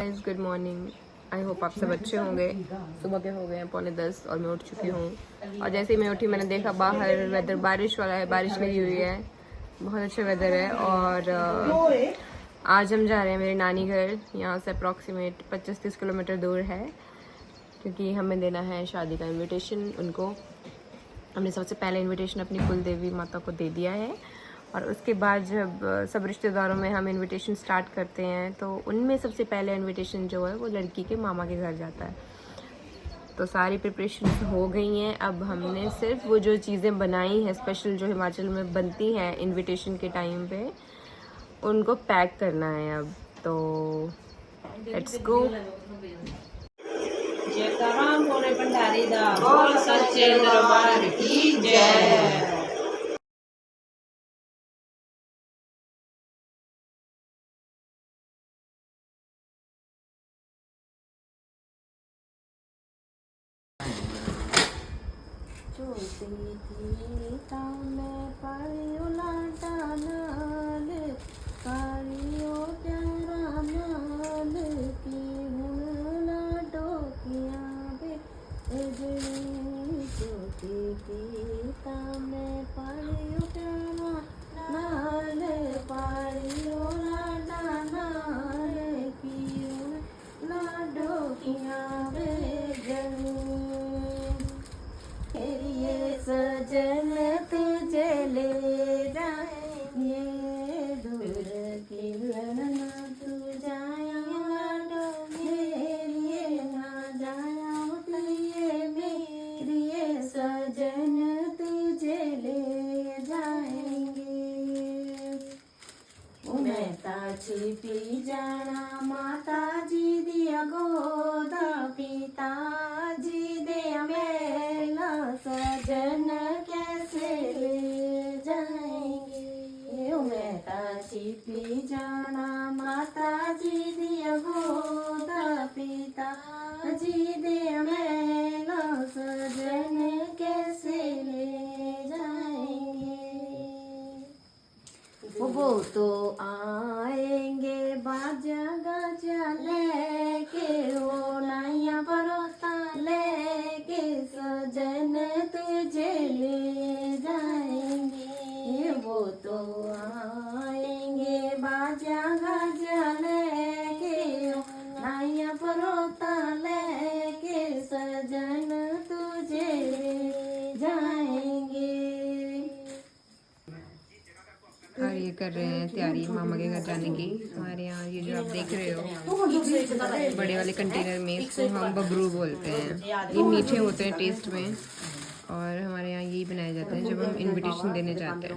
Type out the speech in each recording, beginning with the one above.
Good morning. I hope आप सब अच्छे होंगे। सुबह के हो गए हैं 9:45 और मैं उठ चुकी हूँ। और जैसे ही मैं उठी मैंने देखा बाहर वेदर बारिश वाला है, बारिश लगी हुई है, बहुत अच्छा वेदर है। और आज हम जा रहे हैं मेरे नानी घर। यहाँ से अप्रॉक्सीमेट 25-30 किलोमीटर दूर है, क्योंकि हमें देना है शादी का इन्विटेशन उनको। हमने सबसे पहले इन्विटेशन अपनी कुल देवी माता को दे दिया है, और उसके बाद जब सब रिश्तेदारों में हम इनविटेशन स्टार्ट करते हैं तो उनमें सबसे पहले इनविटेशन जो है वो लड़की के मामा के घर जाता है। तो सारी प्रिपरेशन हो गई हैं। अब हमने सिर्फ वो जो चीज़ें बनाई हैं स्पेशल जो हिमाचल में बनती हैं इनविटेशन के टाइम पे, उनको पैक करना है अब। तो लेट्स गो। भंडारी दा बोल सच्चे दरबार की जय। सजन तुझे ले जाएंगे दूर की लड़ना तू जाया मेरी ना जाया मेरी सजन तुझे ले जाएंगे। मैं ता छिपी जाना माता जी दिया गोदा पिता जी दिया मेला सजन कैसे ले जाएंगे। मैं ता छिपी जाना माता जी दिया गोदा पिता जी दिया मेला सजन कैसे ले जाएंगे। वो तो आएंगे बाजा गाजा लेके हो नैया परोसा लेके सजन तुझे ले जाएंगे। वो तो आएंगे बाजा गाजा लेके हो नैया परोसा लेके सजन तुझे ले जाएंगे। और ये कर रहे हैं तैयारी मामा के घर जाने की। हमारे यहाँ ये जो आप देख रहे हो बड़े वाले कंटेनर में, इसको हम बबरू बोलते हैं। ये मीठे होते हैं टेस्ट में, और हमारे यहाँ यही बनाए जाते हैं जब हम इनविटेशन देने जाते हैं।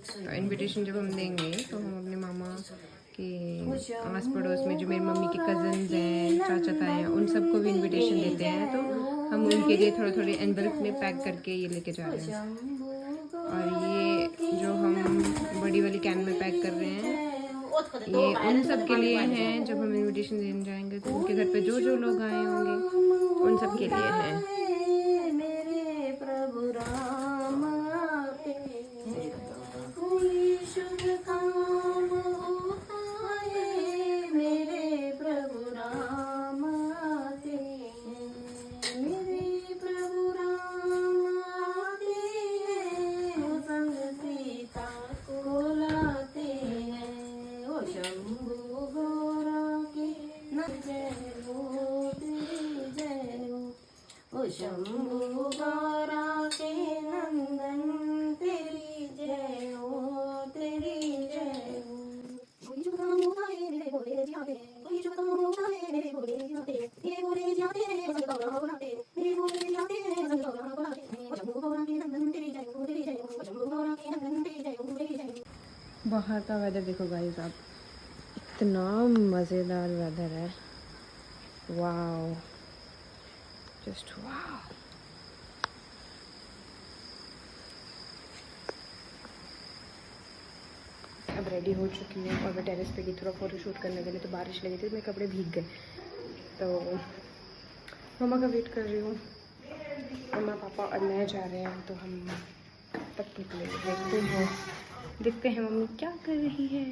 तो इनविटेशन जब हम देंगे तो हम अपने मामा के आस पड़ोस में जो मेरी मम्मी के कज़न्स हैं, चाचा ताए हैं, उन सबको भी इनविटेशन देते हैं। तो हम उनके लिए थोड़े थोड़े एनवलप में पैक करके ये लेके जा रहे हैं। और ये जो हम बड़ी वाली कैन में पैक कर रहे हैं, ये उन सब के लिए हैं जब हम इनविटेशन देने जाएंगे तो उनके घर पे जो जो लोग आए होंगे उन सब के लिए हैं। मेरे प्रभु राम शुभ काम होता है। मेरे प्रभु राम आते हैं। मेरे प्रभु राम आते हैं। संग सीता को लाते हैं। ओ शंभु गौरा के न जय हो तेरी जय हो। ओ शंभु गौरा के नंदन तेरी जय हो तेरी जय हो। कोई जो काम होता है मेरे भोले जाते, कोई जो काम होता है मेरे भोले जाते, मेरे भोले जाते हैं संग गौरा बुलाते, मेरे भोले जाते हैं संग गौरा बुलाते। ओ शंभु गौरा के नंदन तेरी जय हो तेरी जय हो। ओ शंभु गौरा के नंदन तेरी जय हो तेरी जय हो। बाहर का वेदर देखो गाइस आप, इतना मज़ेदार वेदर है। Wow, just wow. अब रेडी हो चुकी हूँ और मैं टेरेस पे गई थोड़ा फ़ोटो शूट करने के लिए। तो बारिश लगी थी, मेरे कपड़े भीग गए, तो मम्मा का वेट कर रही हूँ। मम्मा पापा और मैं जा रहे हैं, तो हम तक निकले। देखते हैं मम्मी क्या कर रही है।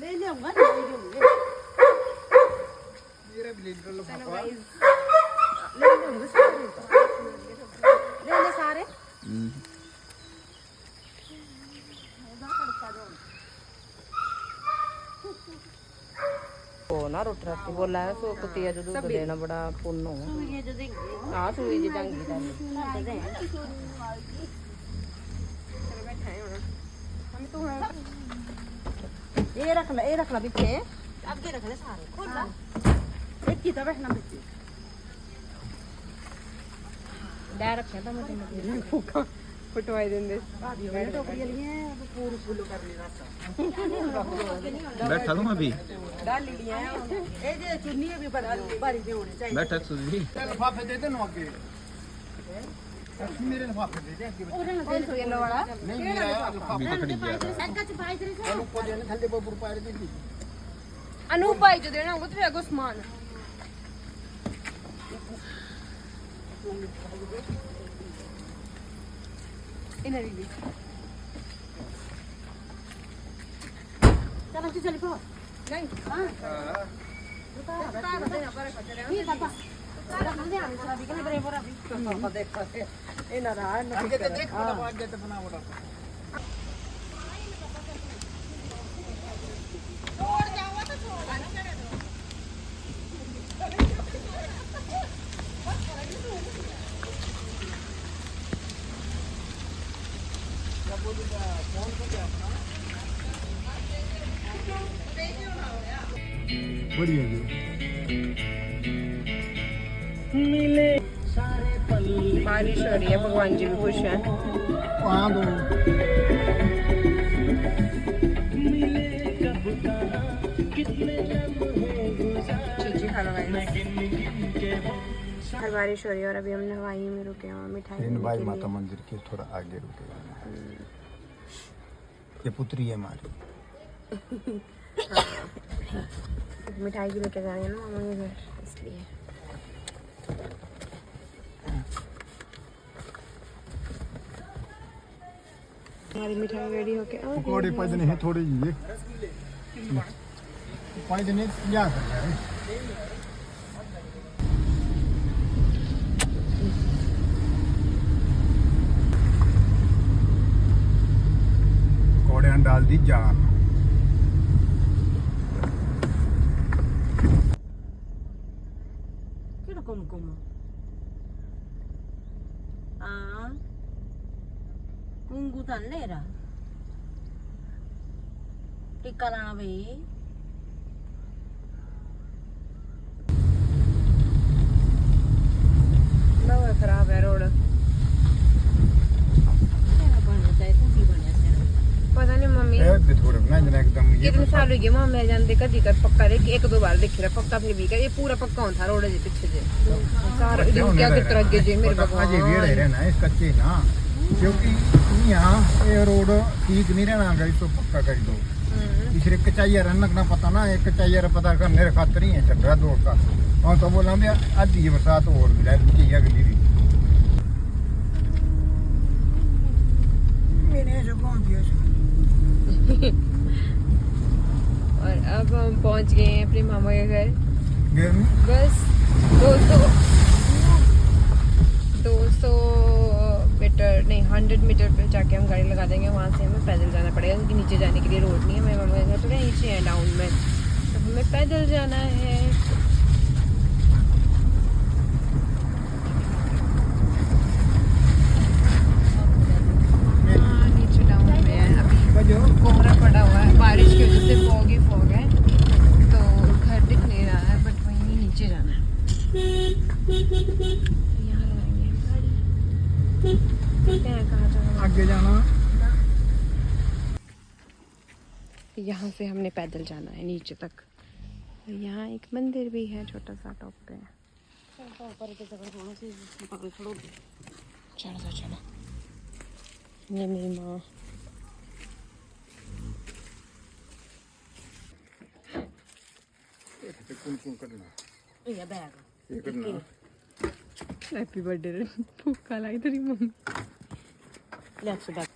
ले लेऊंगा ले लेंगे मेरा भी लीटर लिफाफा ले लेंगे सारे ले ले सारे ਉਹ ਨਾ ਰੋਟੀ ਰਾਤੀ ਬੋਲਾ ਹੈ ਸੋ ਕੁੱਤੀਆ ਜਦੋਂ ਦੁੱਧ ਦੇਣਾ ਬੜਾ ਪੁੰਨ ਹੋ ये जो देंगे ਆ ਸੂਈ ਜੀ ਚੰਗੀ ਦਾ ये रखना पीछे आगे रखना सारे खोल ला एक की तो बैठना पीछे ਲੈ ਰੱਖਿਆ ਤਾਂ ਮੈਂ ਤੈਨੂੰ ਫੂਕਾ ਪਟਵਾਈ ਦਿੰਦੇ मैंने टोकरी लिए अब पूरी फुल कर लेना बैठा दूं अभी डाल लिए ये जो चुन्नी है भी बारी से होने चाहिए बैठा सुजी लिफाफे दे दे नो आगे मेरे लिफाफे दे दे और ना तेल येलो वाला नहीं मेरा लिफाफा अभी तो खड़ी गया सच्चा छुपाई तेरे से चलो को देने थल्ले पर पार दे दी ਅਨੂਪ ਭਾਈ ਜੋ ਦੇਣਾ ਹੋਊਗਾ ਤੇ ਅਗੋ ਸਮਾਨ ਇਹਨਾਂ ਦੀ चल अच्छी चली पो ਨਹੀਂ हां ਤਾਂ ਦੇਣਾ ਪਰ ਖਤਰੇ ठीक पापा रख दे आने शादी के बरे पर अभी पापा देख ये ना रहा ना आगे तो देख बड़ा आगे तो बना बड़ा बढ़िया जी बारिश हो रही है भगवान जी भी खुश हैं वहाँ दो चीची खा लो हर बारिश हो रही है और अभी हम नवाई में रुके हैं और मिठाई इन लेने भाई के माता लिए। मंदिर के थोड़ा आगे रुके ये पुत्री है हमारी मिठाई भी लेके जा रहे हैं ना मामा के घर इसलिए हमारी मिठाई रेडी होके आ गई पकौड़े पाँच दिन है थोड़े ये 5 दिन क्या कर रहा है पकौड़े डाल दी जान ਕਿਹੜਾ ਕੁਮਕੁਮ ਹਾਂ ਕੁੰਗੂ ਤਾਂ ਨੇਰਾ ਟਿੱਕਾ ਲਾਣਾ ਬਈ बहुत खराब है रोड ਬਣਨਾ ਚਾਹੀਦਾ ਕੀ ਬਣਿਆ ਸਿਰ पता नहीं मम्मी है भी थोड़ा ना जना एकदम ये कितने साल हो गए मामा मैं जानते कदी कर पक्का देख एक दो बार देख रहा पक्का फिर भी कर ये पूरा पक्का होता था रोड जे पीछे जे सारा क्या कितना जे मेरे अजे वेड़ भगवान है रहना है कच्चे ना क्योंकि यहाँ ये रोड ठीक नहीं रहना गई तो पक्का कर दो तीसरे कचाइया रनक ना पता ना एक कचाइया पता कर मेरे खातर ही है चल रहा दो का और तो बोला मैं आधी बरसात और भी लाइट अगली भी मैंने जो कौन दिया और अब हम पहुंच गए हैं अपने मामा के घर गर्मी बस 200 मीटर नहीं 100 मीटर पे जाके हम गाड़ी लगा देंगे वहाँ से हमें पैदल जाना पड़ेगा क्योंकि नीचे जाने के लिए रोड नहीं है मेरे मामा के घर थोड़ा नीचे है डाउन में तो हमें पैदल जाना है हाँ, नीचे डाउन में है अभी कोहरा पड़ा हुआ है बारिश की वजह से फॉग ही फॉग है तो घर दिख नहीं रहा है बट वहीं नीचे जाना है यहाँ लगाएंगे हम गाड़ी देखते हैं कहाँ जाना है। आगे जाना यहाँ से हमने पैदल जाना है नीचे तक और यहाँ एक मंदिर भी है छोटा सा टॉप पे चलो चलो ये मेरी माँ कुम करना ਇਹ ਬੈਗ ये करना हैप्पी बर्थडे भूखा लाई तेरी मम्मी ਲੈਕਸ ਬੈਗ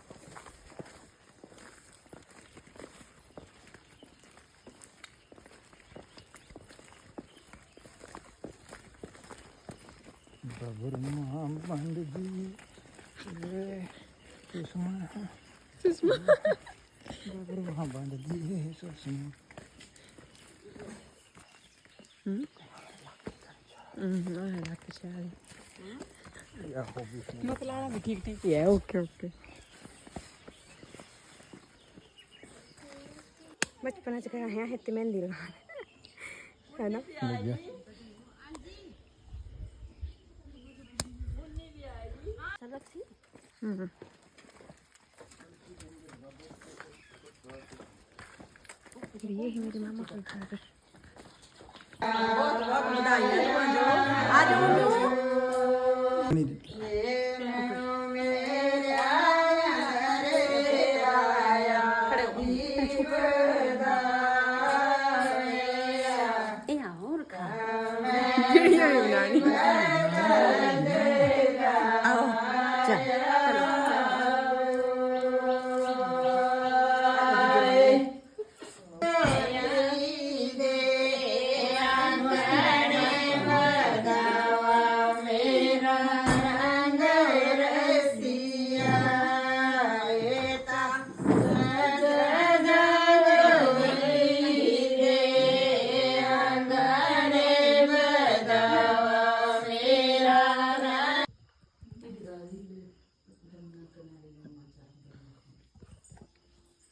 सुषमा वहाँ बांध दिए है सुषमा। मतलब भी ठीक ठीक ही है। Okay okay. बचपन च कहा है इतनी मेहंदी लगा है ना। ये है मेरे मामा का घर।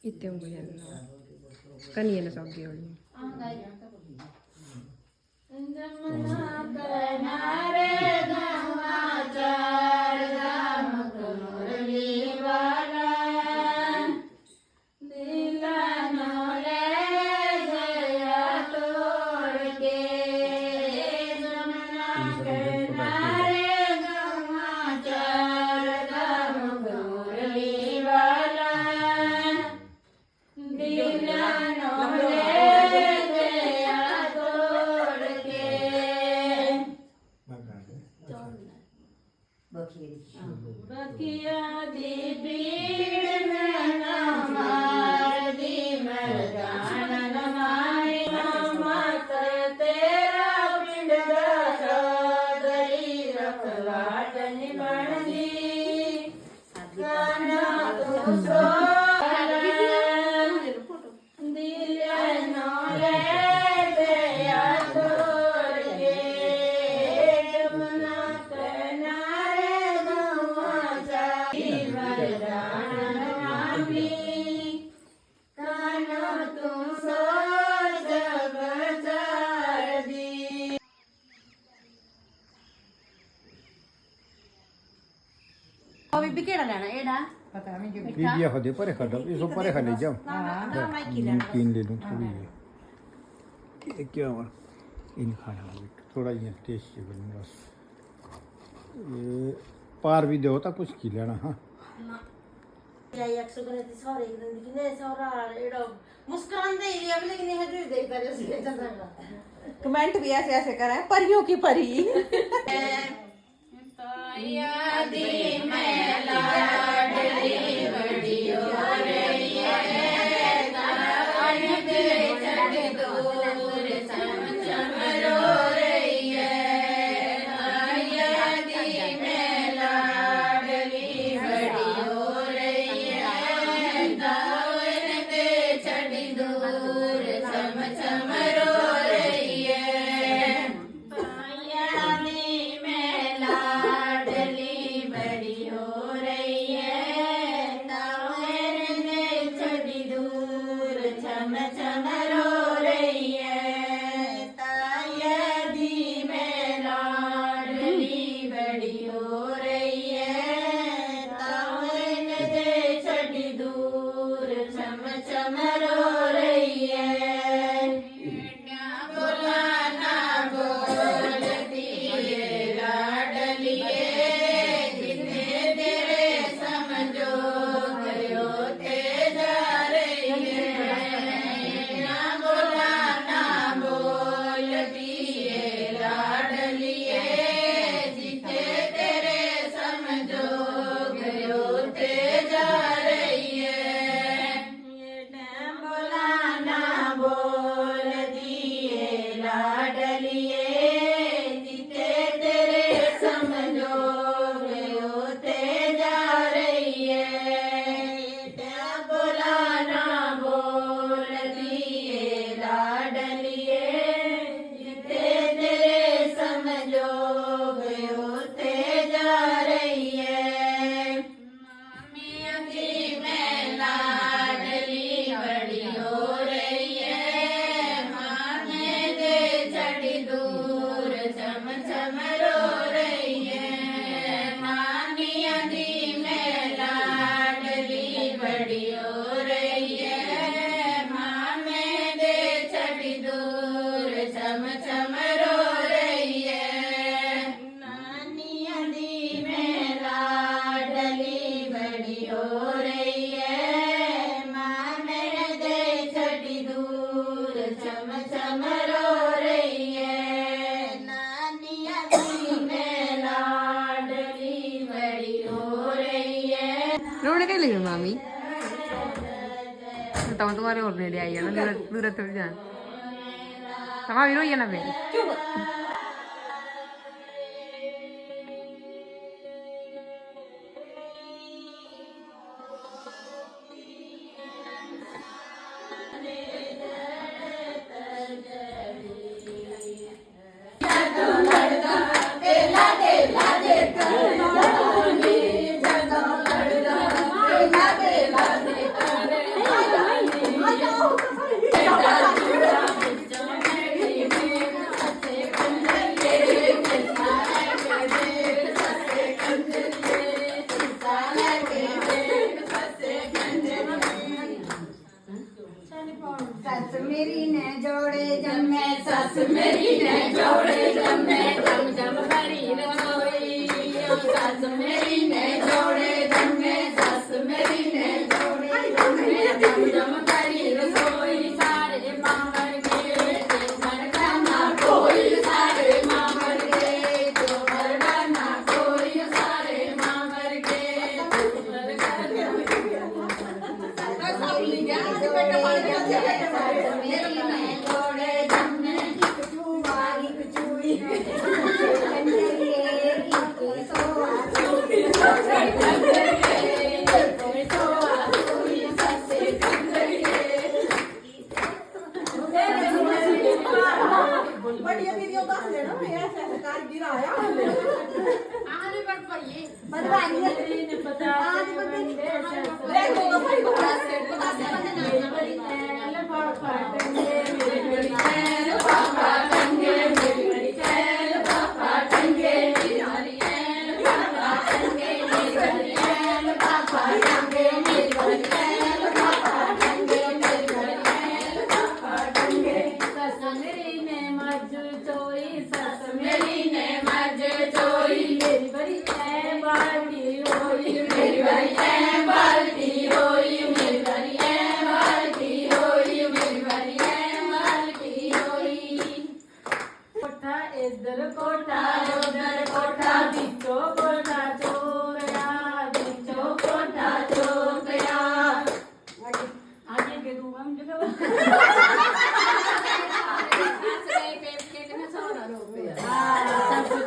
इतने हो गए कनिए ना सब गए वाली दीदी खदे परे खा इसको परे खा ले जाओ। नमकीन ले लूँ थोड़ी ये क्या हुआ इन खाना थोड़ा ये टेस्टी बनूंगा। ये पार भी दो था कुछ की लेना। हाँ कमेंट भी ऐसे ऐसे करें परियों की परी। रोने कहीं लगी मामी बताओ तुम्हारे और नेड़े आई है ना दूर थोड़ी जान मामी रोई है ना फिर सस मेरी ने जोड़े जम्मे सस मेरी ने जोड़े जम्मे जम जम करी रसोई सस मेरी ने जोड़े जम्मे सस मेरी ने जोड़े जम्मे जम जम करी रसोई सारे मांगर के तो मरना कोई सारे मांगर के तो मरना कोई सारे मांगर के तो इधर कोठा उधर कोठा बिचो कोठा चोर गया बिचो कोठा चोर गया आगे के दूंगा मुझे सब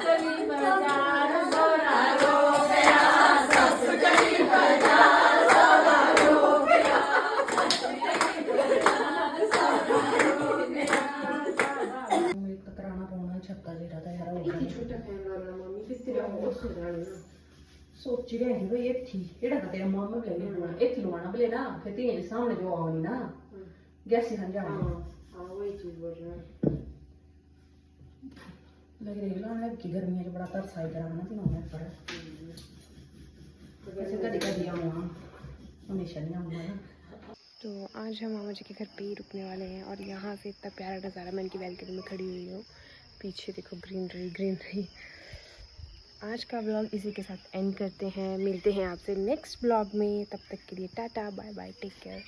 चली बाजार सोना रो गया सब चली बाजार सोना रो गया कराना पाना छक्का जेड़ा था यार वो छोटा कैमरा मम्मी किस तरह हो सोच रहे हैं भाई इत्थी एड़ा का तेरा मामा ले लेना इत्थी लवाना बोले ना फिर तेरे सामने जो आवनी ना गैस ही जाना हां वही चीज बोल रहा है लग रही है ना कि गर्मी में बड़ा तरस आई करा ना तीनों पर ऐसे कभी कभी आऊंगा हमेशा नहीं आऊंगा। तो आज हम मामा जी के घर पे ही रुकने वाले हैं और यहाँ से इतना प्यारा नज़ारा मैं इनकी बैल्कनी में खड़ी हुई हूँ पीछे देखो ग्रीनरी ग्रीनरी। आज का ब्लॉग इसी के साथ एंड करते हैं मिलते हैं आपसे नेक्स्ट ब्लॉग में तब तक के लिए tata bye bye take care.